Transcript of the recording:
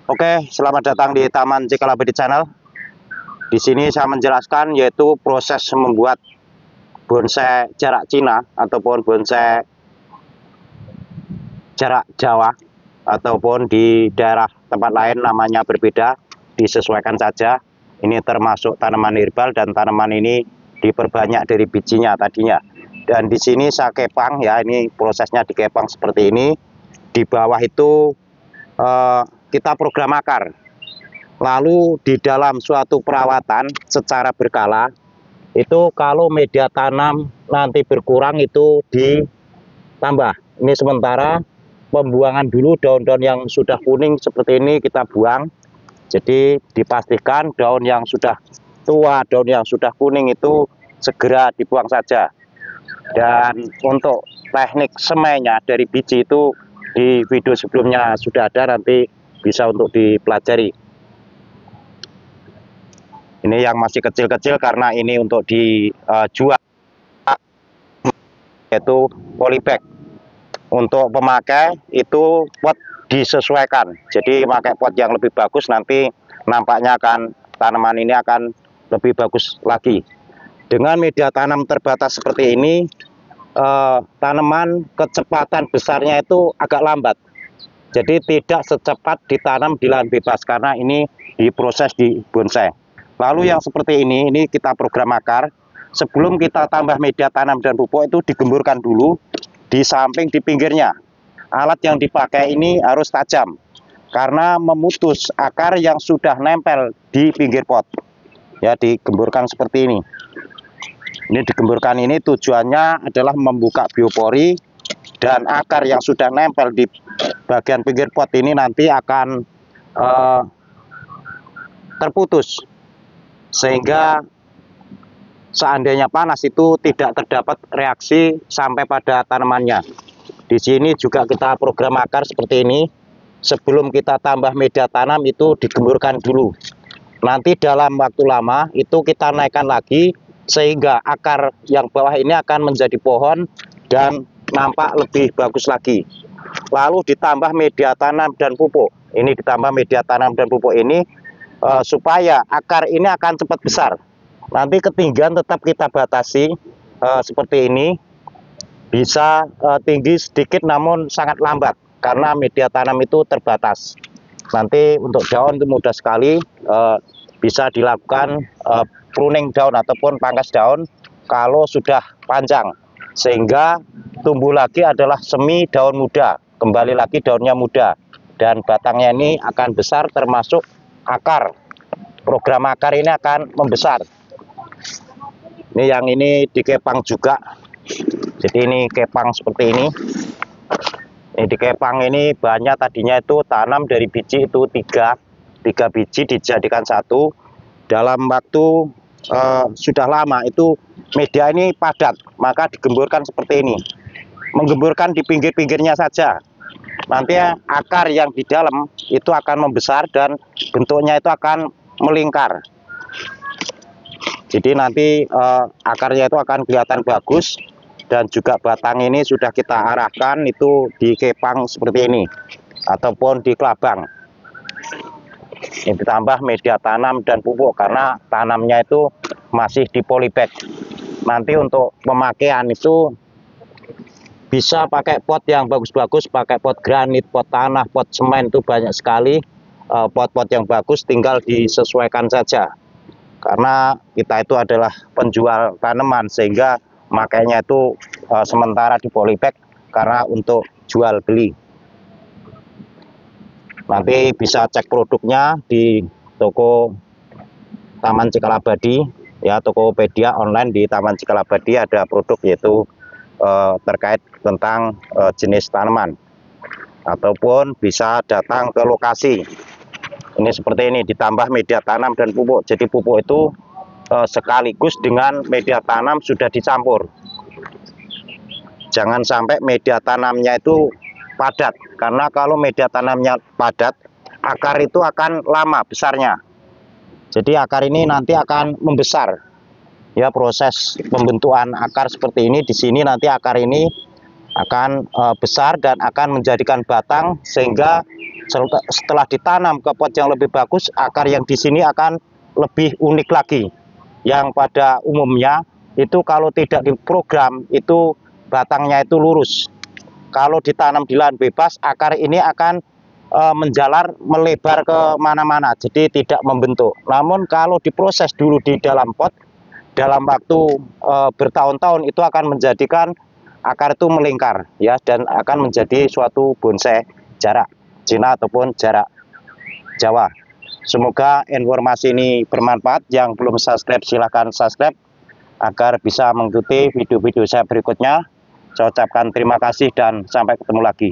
Oke, selamat datang di Taman Cikalabadi Channel. Di sini saya menjelaskan yaitu proses membuat bonsai jarak Cina ataupun bonsai jarak Jawa, ataupun di daerah tempat lain namanya berbeda, disesuaikan saja. Ini termasuk tanaman herbal dan tanaman ini diperbanyak dari bijinya tadinya. Dan di sini saya kepang ya, ini prosesnya dikepang seperti ini. Di bawah itu kita program akar. Lalu di dalam suatu perawatan secara berkala, itu kalau media tanam nanti berkurang itu ditambah. Ini sementara pembuangan dulu daun-daun yang sudah kuning seperti ini kita buang. Jadi dipastikan daun yang sudah tua, daun yang sudah kuning itu segera dibuang saja. Dan untuk teknik semainya dari biji itu di video sebelumnya sudah ada, nanti bisa untuk dipelajari. Ini yang masih kecil-kecil karena ini untuk dijual, yaitu polybag. Untuk pemakai itu pot disesuaikan, jadi pakai pot yang lebih bagus, nanti nampaknya tanaman ini akan lebih bagus lagi. Dengan media tanam terbatas seperti ini, tanaman kecepatan besarnya itu agak lambat, jadi tidak secepat ditanam di lahan bebas karena ini diproses di bonsai. Lalu yang seperti ini kita program akar. Sebelum kita tambah media tanam dan pupuk itu digemburkan dulu di samping di pinggirnya. Alat yang dipakai ini harus tajam karena memutus akar yang sudah nempel di pinggir pot. Ya, digemburkan seperti ini. Ini digemburkan ini tujuannya adalah membuka biopori, dan akar yang sudah nempel di bagian pinggir pot ini nanti akan terputus, sehingga seandainya panas itu tidak terdapat reaksi sampai pada tanamannya. Di sini juga kita program akar seperti ini. Sebelum kita tambah media tanam itu digemburkan dulu. Nanti dalam waktu lama itu kita naikkan lagi sehingga akar yang bawah ini akan menjadi pohon dan nampak lebih bagus lagi. Lalu ditambah media tanam dan pupuk. Ini ditambah media tanam dan pupuk ini supaya akar ini akan cepat besar. Nanti ketinggian tetap kita batasi seperti ini, bisa tinggi sedikit namun sangat lambat karena media tanam itu terbatas. Nanti untuk daun itu mudah sekali, bisa dilakukan pruning daun ataupun pangkas daun kalau sudah panjang, sehingga tumbuh lagi adalah semi daun muda, kembali lagi daunnya muda, dan batangnya ini akan besar termasuk akar. Program akar ini akan membesar. Ini yang ini dikepang juga. Jadi ini kepang seperti ini. Ini dikepang ini bahannya tadinya itu tanam dari biji itu tiga biji dijadikan satu. Dalam waktu sudah lama itu media ini padat, maka digemburkan seperti ini. Menggemburkan di pinggir-pinggirnya saja. Nanti akar yang di dalam itu akan membesar dan bentuknya itu akan melingkar. Jadi nanti akarnya itu akan kelihatan bagus, dan juga batang ini sudah kita arahkan itu dikepang seperti ini ataupun di kelabang. Ini ditambah media tanam dan pupuk karena tanamnya itu masih di polybag. Nanti untuk pemakaian itu bisa pakai pot yang bagus-bagus, pakai pot granit, pot tanah, pot semen, itu banyak sekali pot-pot yang bagus, tinggal disesuaikan saja. Karena kita itu adalah penjual tanaman, sehingga makanya itu sementara di polybag karena untuk jual beli. Nanti bisa cek produknya di toko Taman Cikalabadi ya, Tokopedia online di Taman Cikalabadi ada produk yaitu terkait tentang jenis tanaman, ataupun bisa datang ke lokasi. Ini seperti ini, ditambah media tanam dan pupuk. Jadi pupuk itu sekaligus dengan media tanam sudah dicampur. Jangan sampai media tanamnya itu padat, karena kalau media tanamnya padat, akar itu akan lama besarnya. Jadi akar ini nanti akan membesar. Ya, proses pembentukan akar seperti ini. Di sini nanti akar ini akan besar dan akan menjadikan batang, sehingga setelah ditanam ke pot yang lebih bagus, akar yang di sini akan lebih unik lagi. Yang pada umumnya itu kalau tidak diprogram itu batangnya itu lurus. Kalau ditanam di lahan bebas, akar ini akan menjalar melebar ke mana-mana, jadi tidak membentuk. Namun kalau diproses dulu di dalam pot, dalam waktu bertahun-tahun itu akan menjadikan akar itu melingkar ya, dan akan menjadi suatu bonsai jarak Cina ataupun jarak Jawa. Semoga informasi ini bermanfaat. Yang belum subscribe silahkan subscribe agar bisa mengikuti video-video saya berikutnya. Saya ucapkan terima kasih dan sampai ketemu lagi.